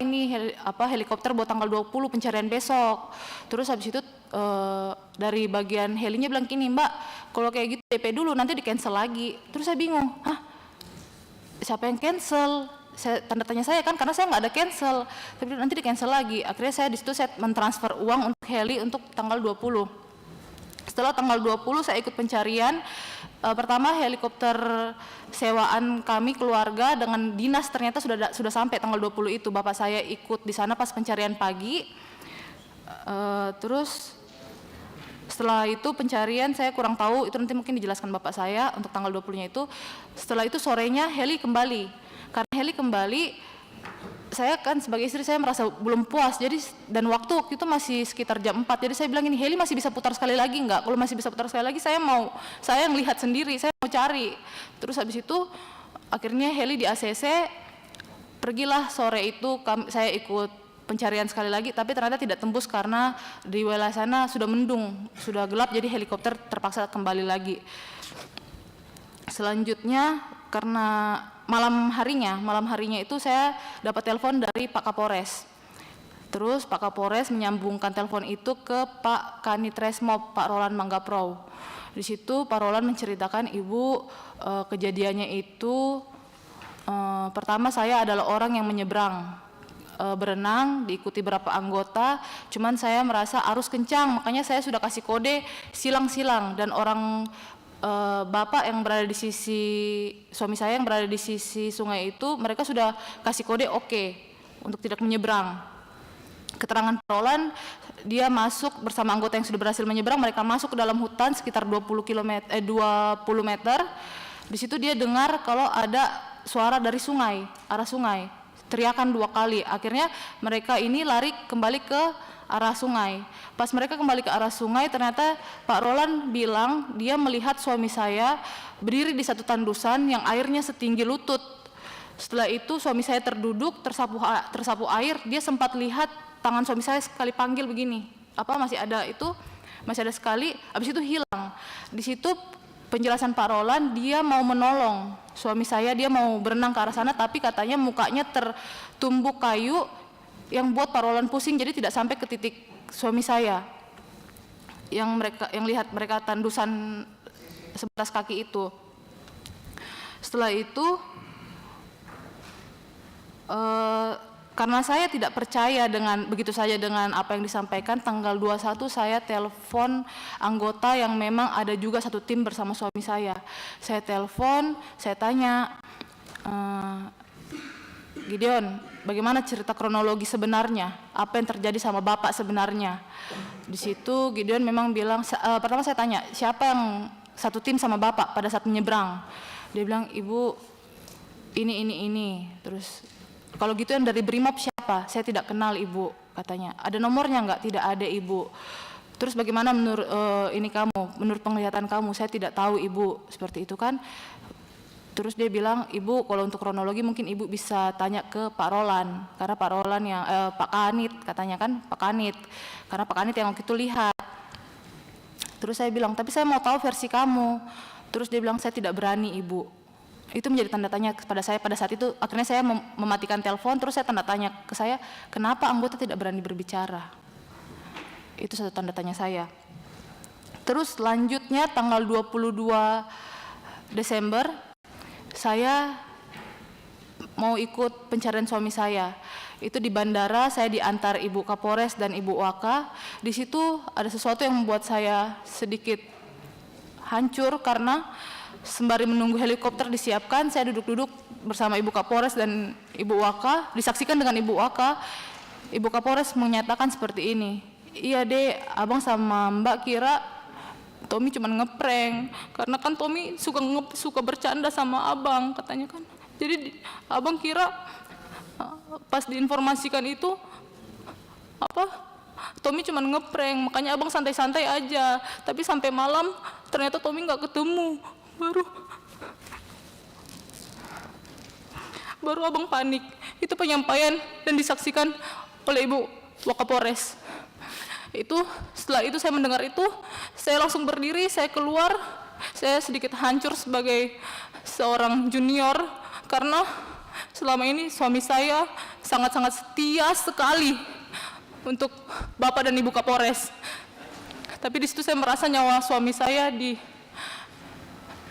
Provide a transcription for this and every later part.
ini helikopter buat tanggal 20 pencarian besok. Terus habis itu dari bagian helinya bilang gini, Mbak, kalau kayak gitu DP dulu, nanti di cancel lagi. Terus saya bingung, hah, siapa yang cancel? Tanda tanya saya kan, karena saya nggak ada cancel. Tapi nanti di cancel lagi. Akhirnya saya di situ saya mentransfer uang untuk heli untuk tanggal 20. Setelah tanggal 20 saya ikut pencarian. Pertama helikopter sewaan kami keluarga dengan dinas ternyata sudah sampai tanggal 20 itu. Bapak saya ikut di sana pas pencarian pagi. Terus setelah itu pencarian saya kurang tahu, itu nanti mungkin dijelaskan Bapak saya untuk tanggal 20-nya itu. Setelah itu sorenya heli kembali. Karena heli kembali, saya kan sebagai istri saya merasa belum puas, jadi dan waktu itu masih sekitar jam 4, jadi saya bilang ini heli masih bisa putar sekali lagi enggak? Kalau masih bisa putar sekali lagi saya yang lihat sendiri, saya mau cari. Terus habis itu akhirnya heli di ACC, pergilah sore itu saya ikut pencarian sekali lagi, tapi ternyata tidak tembus karena di wilayah sana sudah mendung, sudah gelap, jadi helikopter terpaksa kembali lagi. Selanjutnya karena malam harinya itu saya dapat telepon dari Pak Kapolres. Terus Pak Kapolres menyambungkan telepon itu ke Pak Kanit Resmob, Pak Roland Manggaprau. Di situ Pak Roland menceritakan Ibu kejadiannya itu pertama saya adalah orang yang menyeberang berenang, diikuti berapa anggota, cuman saya merasa arus kencang, makanya saya sudah kasih kode silang-silang, dan orang bapak yang berada di sisi suami saya yang berada di sisi sungai itu, mereka sudah kasih kode oke untuk tidak menyeberang. Keterangan Pak Roland, dia masuk bersama anggota yang sudah berhasil menyeberang, mereka masuk ke dalam hutan sekitar 20 meter. Di situ dia dengar kalau ada suara dari sungai, arah sungai, teriakan 2 kali. Akhirnya mereka ini lari kembali ke arah sungai. Pas mereka kembali ke arah sungai, ternyata Pak Roland bilang dia melihat suami saya berdiri di satu tandusan yang airnya setinggi lutut. Setelah itu suami saya terduduk, tersapu air, dia sempat lihat tangan suami saya sekali panggil begini. Masih ada sekali, habis itu hilang. Di situ penjelasan Pak Roland, dia mau menolong suami saya, dia mau berenang ke arah sana, tapi katanya mukanya tertumbuk kayu yang buat Pak Roland pusing, jadi tidak sampai ke titik suami saya yang lihat mereka tandusan 11 kaki itu. Setelah itu karena saya tidak percaya dengan begitu saja dengan apa yang disampaikan, tanggal 21 saya telepon anggota yang memang ada juga satu tim bersama suami saya. Saya telepon, saya tanya, Gideon, bagaimana cerita kronologi sebenarnya? Apa yang terjadi sama Bapak sebenarnya? Di situ Gideon memang bilang, pertama saya tanya, siapa yang satu tim sama Bapak pada saat menyeberang? Dia bilang, Ibu, ini. Terus, kalau gitu yang dari Brimob siapa? Saya tidak kenal Ibu, katanya. Ada nomornya enggak? Tidak ada Ibu. Terus bagaimana menurut menurut penglihatan kamu? Saya tidak tahu Ibu, seperti itu kan. Terus dia bilang, Ibu kalau untuk kronologi mungkin Ibu bisa tanya ke Pak Roland, karena Pak Roland yang Pak Kanit katanya kan, Pak Kanit, karena Pak Kanit yang waktu itu lihat. Terus saya bilang, tapi saya mau tahu versi kamu. Terus dia bilang, saya tidak berani Ibu. Itu menjadi tanda tanya kepada saya pada saat itu. Akhirnya saya mematikan telepon, terus saya tanda tanya ke saya, kenapa anggota tidak berani berbicara? Itu satu tanda tanya saya. Terus selanjutnya tanggal 22 Desember saya mau ikut pencarian suami saya. Itu di bandara, saya diantar Ibu Kapolres dan Ibu Waka. Di situ ada sesuatu yang membuat saya sedikit hancur karena sembari menunggu helikopter disiapkan, saya duduk-duduk bersama Ibu Kapolres dan Ibu Waka, disaksikan dengan Ibu Waka. Ibu Kapolres menyatakan seperti ini, iya Dek, Abang sama Mbak kira Tommy cuma ngeprank, karena kan Tommy suka bercanda sama Abang, katanya kan. Jadi Abang kira pas diinformasikan itu Tommy cuma ngeprank, makanya Abang santai-santai aja. Tapi sampai malam ternyata Tommy nggak ketemu. Baru Abang panik. Itu penyampaian dan disaksikan oleh Ibu Wakapolres. Setelah itu saya mendengar itu, saya langsung berdiri, saya keluar. Saya sedikit hancur sebagai seorang junior karena selama ini suami saya sangat-sangat setia sekali untuk Bapak dan Ibu Kapolres. Tapi di situ saya merasa nyawa suami saya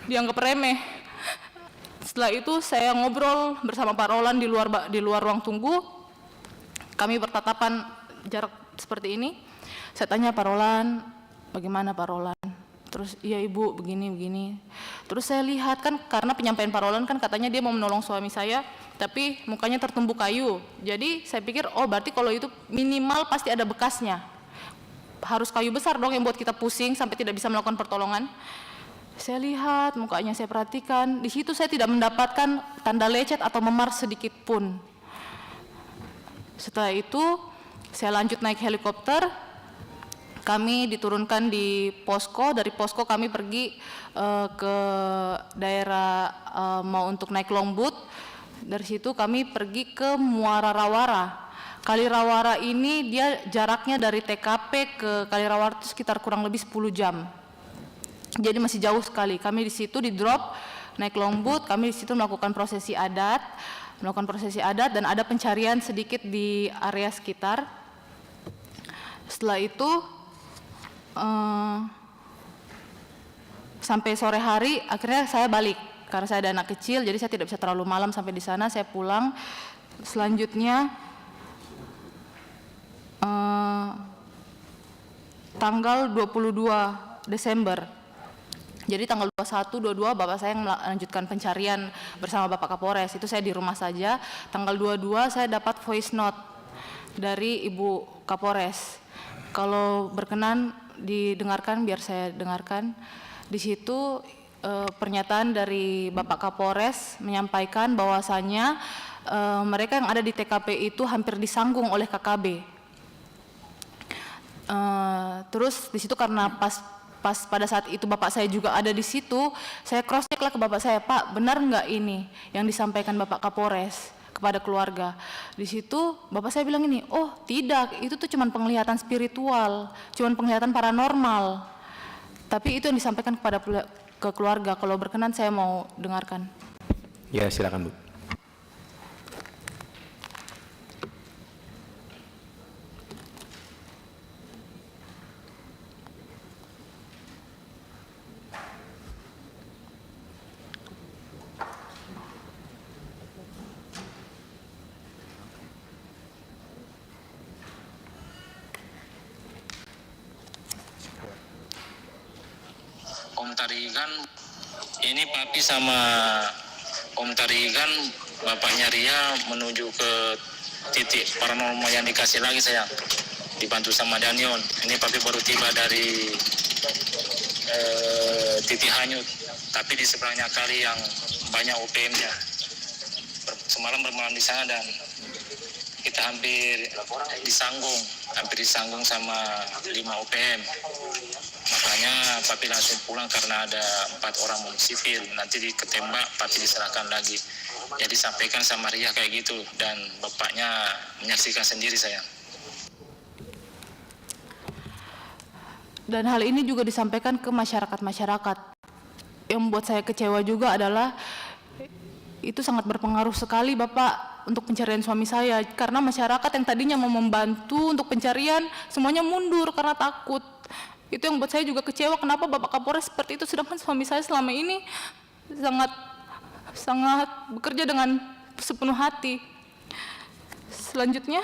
dianggap remeh. Setelah itu saya ngobrol bersama Pak Roland di luar ruang tunggu. Kami bertatapan jarak seperti ini. Saya tanya Pak Roland, bagaimana Pak Roland? Terus iya Ibu begini. Terus saya lihat kan karena penyampaian Pak Roland kan katanya dia mau menolong suami saya, tapi mukanya tertumbuk kayu. Jadi saya pikir oh berarti kalau itu minimal pasti ada bekasnya. Harus kayu besar dong yang buat kita pusing sampai tidak bisa melakukan pertolongan. Saya lihat mukanya, saya perhatikan. Di situ saya tidak mendapatkan tanda lecet atau memar sedikit pun. Setelah itu saya lanjut naik helikopter. Kami diturunkan di posko. Dari posko kami pergi ke daerah mau untuk naik longboat. Dari situ kami pergi ke Muara Rawara. Kali Rawara ini dia jaraknya dari TKP ke Kali Rawara itu sekitar kurang lebih 10 jam. Jadi masih jauh sekali. Kami di situ di drop naik longboat, kami di situ melakukan prosesi adat, dan ada pencarian sedikit di area sekitar. Setelah itu sampai sore hari akhirnya saya balik karena saya ada anak kecil, jadi saya tidak bisa terlalu malam sampai di sana. Saya pulang. Selanjutnya tanggal 22 Desember. Jadi tanggal 21, 22 Bapak saya melanjutkan pencarian bersama Bapak Kapolres. Itu saya di rumah saja. Tanggal 22 saya dapat voice note dari Ibu Kapolres. Kalau berkenan didengarkan, biar saya dengarkan. Di situ pernyataan dari Bapak Kapolres menyampaikan bahwasannya mereka yang ada di TKP itu hampir disanggung oleh KKB. Terus di situ karena pas pada saat itu Bapak saya juga ada di situ, saya cross check lah ke Bapak saya, Pak benar nggak ini yang disampaikan Bapak Kapolres kepada keluarga? Di situ Bapak saya bilang ini, oh tidak, itu tuh cuman penglihatan spiritual, cuman penglihatan paranormal. Tapi itu yang disampaikan ke keluarga. Kalau berkenan saya mau dengarkan. Ya silakan Bu. Om Tarigan, ini Papi sama Om Tarigan, bapaknya Ria menuju ke titik paranormal yang dikasih lagi sayang, dibantu sama Danion. Ini Papi baru tiba dari titik hanyut, tapi di seberangnya kali yang banyak OPM-nya. Semalam bermalam di sana dan kita hampir disanggung sama 5 OPM. Makanya Papi langsung pulang karena ada 4 orang sipil. Nanti ketembak, Papi diserahkan lagi. Jadi sampaikan sama Ria kayak gitu dan bapaknya menyaksikan sendiri sayang. Dan hal ini juga disampaikan ke masyarakat-masyarakat. Yang membuat saya kecewa juga adalah itu sangat berpengaruh sekali Bapak untuk pencarian suami saya. Karena masyarakat yang tadinya mau membantu untuk pencarian semuanya mundur karena takut. Itu yang buat saya juga kecewa, kenapa Bapak Kapolres seperti itu, sedangkan suami saya selama ini sangat bekerja dengan sepenuh hati. Selanjutnya,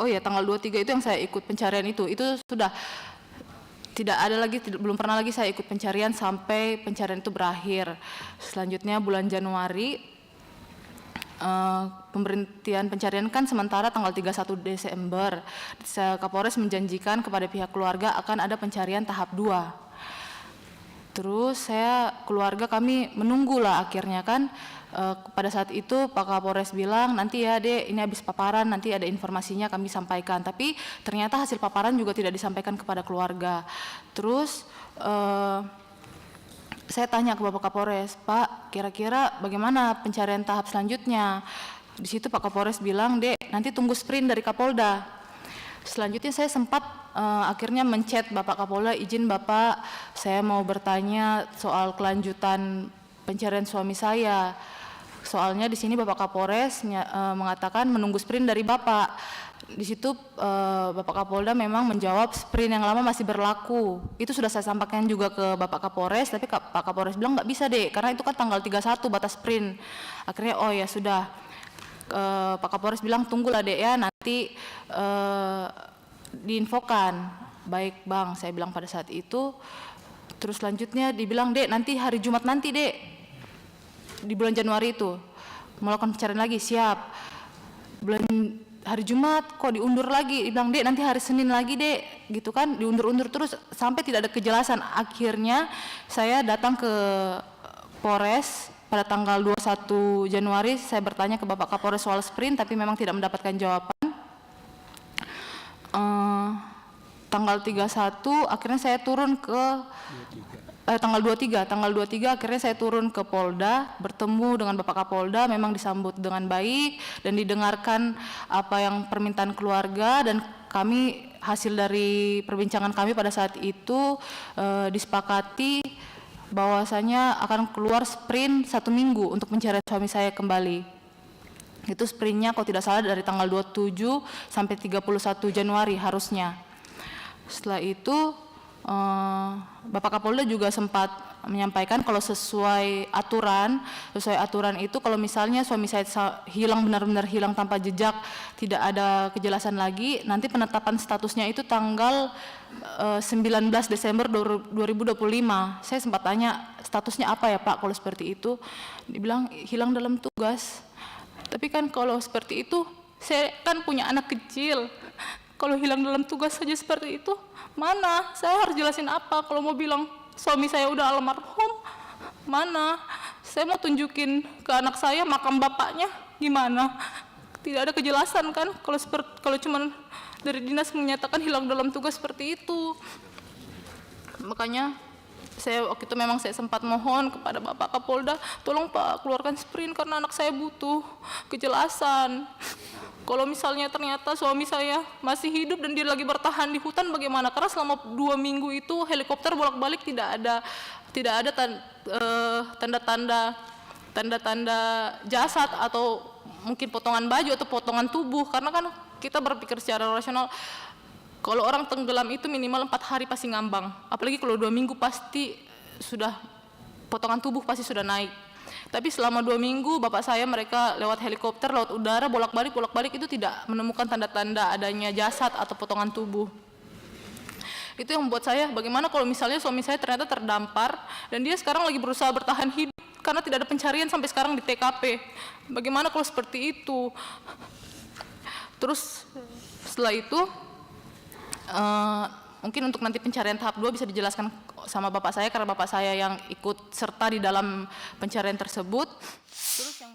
oh ya tanggal 23 itu yang saya ikut pencarian itu sudah tidak ada lagi, belum pernah lagi saya ikut pencarian sampai pencarian itu berakhir. Selanjutnya bulan Januari, pemberhentian pencarian kan sementara tanggal 31 Desember. Kapolres menjanjikan kepada pihak keluarga akan ada pencarian tahap 2. Terus keluarga kami menunggulah akhirnya kan. Pada saat itu Pak Kapolres bilang nanti ya Dek ini habis paparan nanti ada informasinya kami sampaikan, tapi ternyata hasil paparan juga tidak disampaikan kepada keluarga. Terus saya tanya ke Bapak Kapolres, Pak kira-kira bagaimana pencarian tahap selanjutnya? Di situ Pak Kapolres bilang, "Dek, nanti tunggu sprint dari Kapolda." Selanjutnya saya sempat akhirnya menchat Bapak Kapolda, "Izin Bapak, saya mau bertanya soal kelanjutan pencarian suami saya. Soalnya di sini Bapak Kapolres mengatakan menunggu sprint dari Bapak." Di situ Bapak Kapolda memang menjawab sprint yang lama masih berlaku. Itu sudah saya sampaikan juga ke Bapak Kapolres, tapi Pak Kapolres bilang nggak bisa deh, karena itu kan tanggal 31 batas sprint. Akhirnya oh ya sudah, Pak Kapolres bilang tunggulah dek ya, nanti diinfokan. Baik bang, saya bilang pada saat itu. Terus selanjutnya dibilang, "Dek, nanti hari Jumat nanti dek, di bulan Januari itu melakukan pencarian lagi." Siap. Hari Jumat kok diundur lagi, dibilang, "Dek, nanti hari Senin lagi dek," gitu kan, diundur-undur terus sampai tidak ada kejelasan. Akhirnya saya datang ke Polres pada tanggal 21 Januari, saya bertanya ke Bapak Kapolres soal sprint, tapi memang tidak mendapatkan jawaban. Tanggal 31 akhirnya saya turun ke tanggal 23 akhirnya saya turun ke Polda, bertemu dengan Bapak Kapolda, memang disambut dengan baik dan didengarkan apa yang permintaan keluarga, dan kami hasil dari perbincangan kami pada saat itu disepakati bahwasanya akan keluar sprint 1 minggu untuk mencari suami saya kembali. Itu sprintnya kalau tidak salah dari tanggal 27 sampai 31 Januari harusnya. Setelah itu Bapak Kapolda juga sempat menyampaikan kalau sesuai aturan itu kalau misalnya suami saya hilang, benar-benar hilang tanpa jejak, tidak ada kejelasan lagi, nanti penetapan statusnya itu tanggal 19 Desember 2025. Saya sempat tanya, "Statusnya apa ya Pak kalau seperti itu?" Dibilang hilang dalam tugas. Tapi kan kalau seperti itu, saya kan punya anak kecil. Kalau hilang dalam tugas saja seperti itu, mana? Saya harus jelasin apa? Kalau mau bilang suami saya udah almarhum, mana? Saya mau tunjukin ke anak saya makam bapaknya, gimana? Tidak ada kejelasan kan? Kalau cuman dari dinas menyatakan hilang dalam tugas seperti itu. Makanya saya waktu itu memang saya sempat mohon kepada Bapak Kapolda, "Tolong Pak, keluarkan sprint karena anak saya butuh kejelasan. Kalau misalnya ternyata suami saya masih hidup dan dia lagi bertahan di hutan bagaimana?" Karena selama 2 minggu itu helikopter bolak-balik tidak ada tanda-tanda jasad atau mungkin potongan baju atau potongan tubuh, karena kan kita berpikir secara rasional, kalau orang tenggelam itu minimal 4 hari pasti ngambang, apalagi kalau 2 minggu pasti sudah potongan tubuh pasti sudah naik. Tapi selama 2 minggu bapak saya mereka lewat helikopter, lewat udara bolak-balik itu tidak menemukan tanda-tanda adanya jasad atau potongan tubuh. Itu yang membuat saya, bagaimana kalau misalnya suami saya ternyata terdampar dan dia sekarang lagi berusaha bertahan hidup karena tidak ada pencarian sampai sekarang di TKP. Bagaimana kalau seperti itu? Terus setelah itu mungkin untuk nanti pencarian tahap 2 bisa dijelaskan sama bapak saya karena bapak saya yang ikut serta di dalam pencarian tersebut. Terus yang